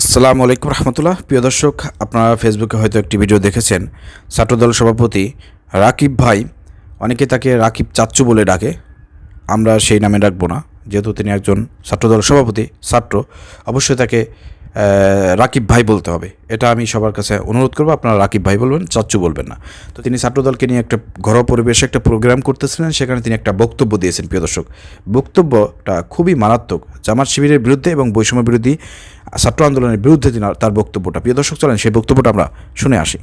আসসালামু আলাইকুম রহমতুল্লাহ। প্রিয় দর্শক, আপনারা ফেসবুকে হয়তো একটি ভিডিও দেখেছেন। ছাত্রদল সভাপতি রাকিব ভাই, অনেকে তাকে রাকিব চাচ্চু বলে ডাকে, আমরা সেই নামে ডাকবো না, যেহেতু তিনি একজন ছাত্রদল সভাপতি, ছাত্র, অবশ্যই তাকে রাকিব ভাই বলতে হবে। এটা আমি সবার কাছে অনুরোধ করবো, আপনারা রাকিব ভাই বলবেন, চাচ্চু বলবেন না। তো তিনি ছাত্রদলকে নিয়ে একটা ঘরোয়া পরিবেশে একটা প্রোগ্রাম করতেছিলেন, সেখানে তিনি একটা বক্তব্য দিয়েছেন। প্রিয় দর্শক, বক্তব্যটা খুবই মারাত্মক, জামাত শিবিরের বিরুদ্ধে এবং বৈষম্য বিরোধী ছাত্র আন্দোলনের বিরুদ্ধে তিনি তার বক্তব্যটা। প্রিয় দর্শক, চলেন সেই বক্তব্যটা আমরা শুনে আসি।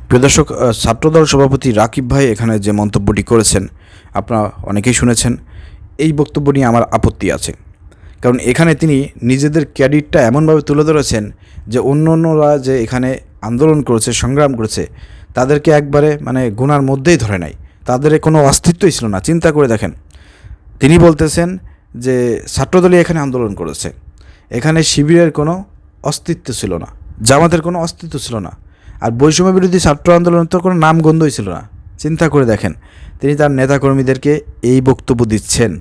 প্রিয় দর্শক, ছাত্রদল সভাপতি রাকিব ভাই এখানে যে মন্তব্যটি করেছেন আপনারা অনেকেই শুনেছেন। এই বক্তব্য নিয়ে আমার আপত্তি আছে, কারণ এখানে তিনি নিজেদের ক্যাডিটটা এমনভাবে তুলে ধরেছেন যে অন্যরা যে এখানে আন্দোলন করেছে, সংগ্রাম করেছে, তাদেরকে একবারে গুনার মধ্যেই ধরে নাই, তাদের কোনো অস্তিত্বই ছিল না। চিন্তা করে দেখেন, তিনি বলতেছেন যে ছাত্রদলই এখানে আন্দোলন করেছে, এখানে শিবিরের কোনো অস্তিত্ব ছিল না, জামাতের কোনো অস্তিত্ব ছিল না, আর বৈষম্য বিরোধী ছাত্র আন্দোলনের তো কোনো নামগন্ধই ছিল না। চিন্তা করে দেখেন, তিনি তার নেতাকর্মীদেরকে এই বক্তব্য দিচ্ছেন।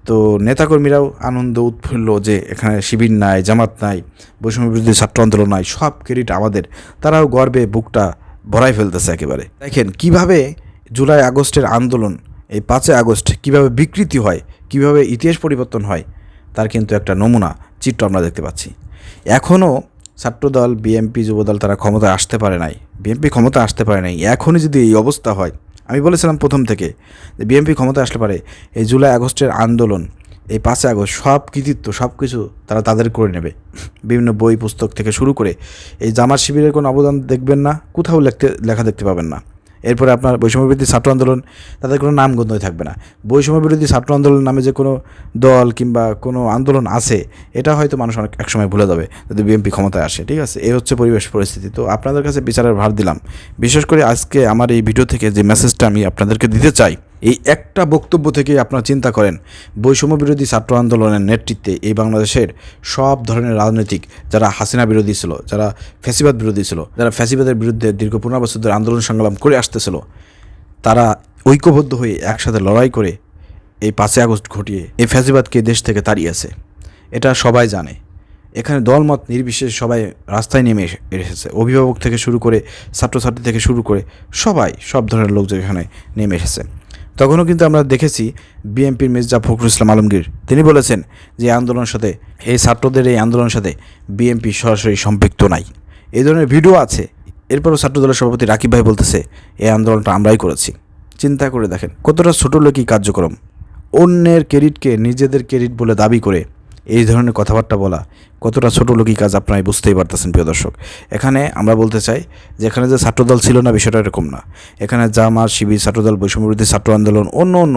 তো নেতাকর্মীরাও আনন্দ উৎফুল্ল যে এখানে শিবির নাই, জামাত নাই, বৈষম্য বিরোধী ছাত্র আন্দোলন নাই, সব ক্রেডিট আমাদের। তারাও গর্বে বুকটা ভরাই ফেলতেছে একেবারে। দেখেন কিভাবে জুলাই আগস্টের আন্দোলন, এই 5 আগস্ট কীভাবে বিকৃতি হয়, কিভাবে ইতিহাস পরিবর্তন হয়, তার কিন্তু একটা নমুনা চিত্র আমরা দেখতে পাচ্ছি। এখনও ছাত্রদল, বিএনপি, যুবদল তারা ক্ষমতায় আসতে পারে নাই, বিএনপি ক্ষমতায় আসতে পারে নাই। এখনই যদি এই অবস্থা হয়, আমি বলেছিলাম প্রথম থেকে যে বিএনপি ক্ষমতায় আসতে পারে, এই জুলাই আগস্টের আন্দোলন, এই 5 আগস্ট সব কৃতিত্ব সব কিছু তারা তাদের করে নেবে। বিভিন্ন বই পুস্তক থেকে শুরু করে এই জামাত শিবিরের কোনো অবদান দেখবেন না, কোথাও লেখা দেখতে পাবেন না। এরপরে আপনার বৈষম্য বিরোধী ছাত্র আন্দোলন, তাদের কোনো নামগন্ধই থাকবে না। বৈষম্য বিরোধী ছাত্র আন্দোলন নামে যে কোনো দল কিংবা কোনো আন্দোলন আছে, এটা হয়তো মানুষ অনেক একসময় ভুলে যাবে যদি বিএনপি ক্ষমতায় আসে। ঠিক আছে, এই হচ্ছে পরিবেশ পরিস্থিতি। তো আপনাদের কাছে বিচারের ভার দিলাম। বিশেষ করে আজকে আমার এই ভিডিও থেকে যে মেসেজটা আমি আপনাদেরকে দিতে চাই, এই একটা বক্তব্য থেকে আপনারা চিন্তা করেন, বৈষম্য বিরোধী ছাত্র আন্দোলনের নেতৃত্বে এই বাংলাদেশের সব ধরনের রাজনৈতিক, যারা হাসিনা বিরোধী ছিল, যারা ফ্যাসিবাদ বিরোধী ছিল, যারা ফ্যাসিবাদের বিরুদ্ধে দীর্ঘ 15 বছর ধরে আন্দোলন সংগ্রাম করে আসতেছিল, তারা ঐক্যবদ্ধ হয়ে একসাথে লড়াই করে এই 5 আগস্ট ঘটিয়ে এই ফ্যাসিবাদকে দেশ থেকে তাড়িয়েছে। এটা সবাই জানে। এখানে দলমত নির্বিশেষে সবাই রাস্তায় নেমে এসেছে, অভিভাবক থেকে শুরু করে ছাত্রছাত্রী থেকে শুরু করে সবাই, সব ধরনের লোক এখানে নেমে এসেছে। তখনও কিন্তু আমরা দেখেছি বিএনপির মির্জা ফখরুল ইসলাম আলমগীর, তিনি বলেছেন যে আন্দোলনের সাথে, এই ছাত্রদের এই আন্দোলনের সাথে বিএনপি সরাসরি সম্পৃক্ত নাই। এই ধরনের ভিডিও আছে। এরপরও ছাত্রদলের সভাপতি রাকিব ভাই বলতেছে এই আন্দোলনটা আমরাই করেছি। চিন্তা করে দেখেন কতটা ছোটোলোকি কার্যক্রম, অন্যের ক্রেডিটকে নিজেদের ক্রেডিট বলে দাবি করে এই ধরনের কথাবার্তা বলা কতটা ছোটোলোকি কাজ, আপনারাই বুঝতেই পারতেছেন। প্রিয় দর্শক, এখানে আমরা বলতে চাই যে এখানে যে ছাত্রদল ছিল না, বিষয়টা এরকম না। এখানে জামাত, শিবির, ছাত্রদল, বৈষম্য বিরোধী ছাত্র আন্দোলন, অন্য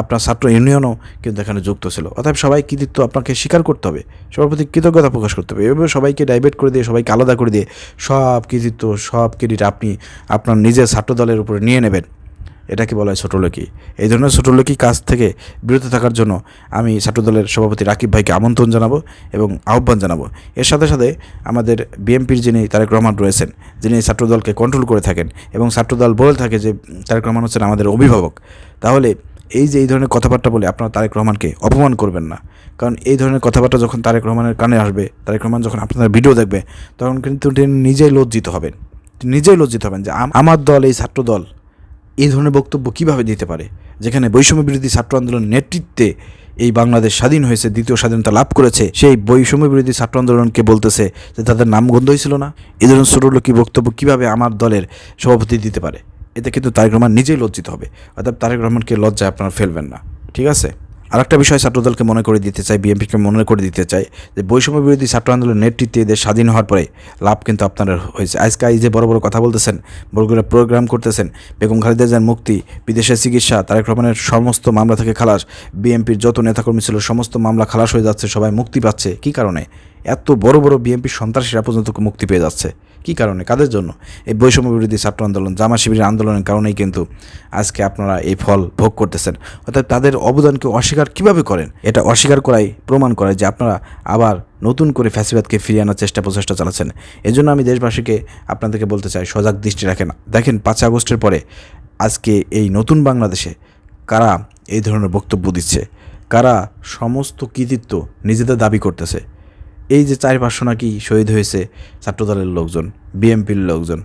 আপনার ছাত্র ইউনিয়নও কিন্তু এখানে যুক্ত ছিল। অতএব সবাই কৃতিত্ব আপনাকে স্বীকার করতে হবে, সবার প্রতি কৃতজ্ঞতা প্রকাশ করতে হবে। এভাবে সবাইকে ডাইভার্ট করে দিয়ে, সবাইকে আলাদা করে দিয়ে সব কৃতিত্ব, সব ক্রেডিট আপনি আপনার নিজের ছাত্রদলের উপরে নিয়ে নেবেন, এটাকে বলা হয় ছোটোলোকি। এই ধরনের ছোটোলোকি কাজ থেকে বিরত থাকার জন্য আমি ছাত্রদলের সভাপতি রাকিব ভাইকে আমন্ত্রণ জানাবো এবং আহ্বান জানাবো। এর সাথে সাথে আমাদের বিএনপির যিনি তারেক রহমান রয়েছেন, যিনি ছাত্রদলকে কন্ট্রোল করে থাকেন এবং ছাত্রদল বলে থাকে যে তারেক রহমান হচ্ছেন আমাদের অভিভাবক, তাহলে এই ধরনের কথাবার্তা বলে আপনারা তারেক রহমানকে অপমান করবেন না। কারণ এই ধরনের কথাবার্তা যখন তারেক রহমানের কানে আসবে, তারেক রহমান যখন আপনাদের ভিডিও দেখবে, তখন কিন্তু তিনি নিজেই লজ্জিত হবেন যে আমার দল, এই ছাত্রদল এই ধরনের বক্তব্য কিভাবে দিতে পারে, যেখানে বৈষম্য বিরোধী ছাত্র আন্দোলনের নেতৃত্বে এই বাংলাদেশ স্বাধীন হয়েছে, দ্বিতীয় স্বাধীনতা লাভ করেছে, সেই বৈষম্য বিরোধী ছাত্র আন্দোলনকে বলতেছে যে তাদের নামগন্ধই ছিল না। এই ধরনের ছোটোলোকি বক্তব্য কিভাবে আমার দলের সভাপতি দিতে পারে, এতে কিন্তু তারেক রহমান নিজেই লজ্জিত হবে। অর্থাৎ তারেক রহমানকে লজ্জায় আপনারা ফেলবেন না। ঠিক আছে, আরেকটা বিষয় ছাত্রদলকে মনে করে দিতে চাই, বিএনপিকে মনে করে দিতে চাই যে বৈষম্য বিরোধী ছাত্র আন্দোলনের নেতৃত্বে দেশ স্বাধীন হওয়ার পরে লাভ কিন্তু আপনাদের হয়েছে। আজকে এই যে বড় বড় কথা বলতেছেন, বড় বড় প্রোগ্রাম করতেছেন, বেগম খালেদা জিয়ার মুক্তি, বিদেশের চিকিৎসা, তারেক রহমানের সমস্ত মামলা থেকে খালাস, বিএনপির যত নেতাকর্মী ছিল সমস্ত মামলা খালাস হয়ে যাচ্ছে, সবাই মুক্তি পাচ্ছে। কী কারণে? এত বড় বড় বিএনপির সন্ত্রাসীরা পর্যন্ত মুক্তি পেয়ে যাচ্ছে। কী কারণে, কাদের জন্য? এই বৈষম্য বিরোধী ছাত্র আন্দোলন, জামা শিবিরের আন্দোলনের কারণেই কিন্তু আজকে আপনারা এই ফল ভোগ করতেছেন। অর্থাৎ তাদের অবদানকে অস্বীকার কীভাবে করেন? এটা অস্বীকার করাই প্রমাণ করে যে আপনারা আবার নতুন করে ফ্যাসিবাদকে ফিরিয়ে আনার প্রচেষ্টা চালাচ্ছেন। এজন্য আমি দেশবাসীকে আপনাদেরকে বলতে চাই, সজাগ দৃষ্টি রাখেন। দেখেন 5 আগস্টের পরে আজকে এই নতুন বাংলাদেশে কারা এই ধরনের বক্তব্য দিচ্ছে, কারা সমস্ত কৃতিত্ব নিজেদের দাবি করতেছে। এই যে 4-500 নাকি শহীদ হয়েছে ছাত্রদলের লোকজন, বিএমপির লোকজন,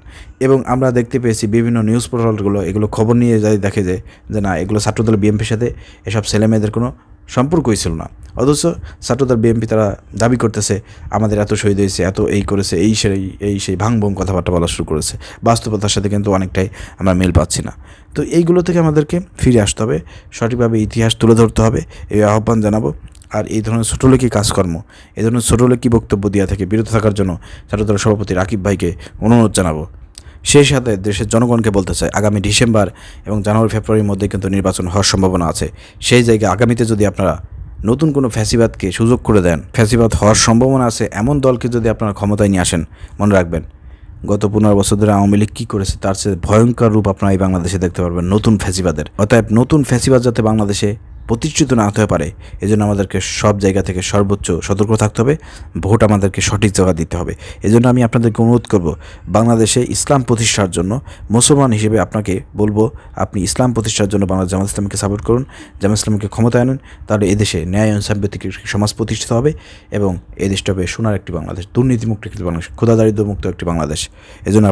এবং আমরা দেখতে পেয়েছি বিভিন্ন নিউজ পোর্টালগুলো এগুলো খবর নিয়ে যাই দেখে যে না, এগুলো ছাত্রদল বিএমপির সাথে এসব ছেলেমেয়েদের কোনো সম্পর্কই ছিল না। অথচ ছাত্রদল বিএমপি তারা দাবি করতেছে আমাদের এত শহীদ হয়েছে, এত এই করেছে, সেই ভাঙবং কথাবার্তা বলা শুরু করেছে। বাস্তবতার সাথে কিন্তু অনেকটাই আমরা মিল পাচ্ছি না। তো এইগুলো থেকে আমাদেরকে ফিরে আসতে হবে, সঠিকভাবে ইতিহাস তুলে ধরতে হবে, এই আহ্বান জানাবো। আর এই ধরনের ছোটোলোকি কাজকর্ম, এই ধরনের ছোটোলোকি বক্তব্য দেওয়া থেকে বিরত থাকার জন্য ছাত্রদলের সভাপতি রাকিব ভাইকে অনুরোধ জানাবো। সেই সাথে দেশের জনগণকে বলতে চাই, আগামী ডিসেম্বর এবং জানুয়ারি ফেব্রুয়ারির মধ্যে কিন্তু নির্বাচন হওয়ার সম্ভাবনা আছে। সেই জায়গায় আগামীতে যদি আপনারা নতুন কোনো ফ্যাসিবাদকে সুযোগ করে দেন, ফ্যাসিবাদ হওয়ার সম্ভাবনা আছে এমন দলকে যদি আপনারা ক্ষমতায় নিয়ে আসেন, মনে রাখবেন গত 15 বছর ধরে আওয়ামী লীগ কী করেছে তার চেয়ে ভয়ঙ্কর রূপ আপনারা এই বাংলাদেশে দেখতে পারবেন নতুন ফ্যাসিবাদের। অতএব নতুন ফ্যাসিবাদ যাতে বাংলাদেশে প্রতিষ্ঠিত না হতে পারে, এজন্য আমাদেরকে সব জায়গা থেকে সর্বোচ্চ সতর্ক থাকতে হবে, ভোট আমাদেরকে সঠিক জায়গা দিতে হবে। এজন্য আমি আপনাদেরকে অনুরোধ করব, বাংলাদেশে ইসলাম প্রতিষ্ঠার জন্য মুসলমান হিসেবে আপনাকে বলবো, আপনি ইসলাম প্রতিষ্ঠার জন্য বাংলাদেশ জামাত ইসলামীকে সাপোর্ট করুন, জামাত ইসলামীকে ক্ষমতায় আনুন। তাহলে এদেশে ন্যায় ইনসাফ ভিত্তিক সমাজ প্রতিষ্ঠিত হবে এবং এদেশটা হবে সোনার একটি বাংলাদেশ, দুর্নীতিমুক্ত একটি বাংলাদেশ, ক্ষুধা দারিদ্র্য মুক্ত একটি বাংলাদেশ। এজন্য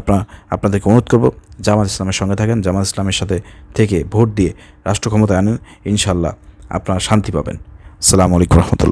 আপনাদেরকে অনুরোধ করব, জামাত ইসলামের সঙ্গে থাকেন, জামাত ইসলামের সাথে থেকে ভোট দিয়ে রাষ্ট্র ক্ষমতায় আনেন, ইনশাল্লাহ আপনারা শান্তি পাবেন। আসসালামু আলাইকুম রহমতুল্লাহ।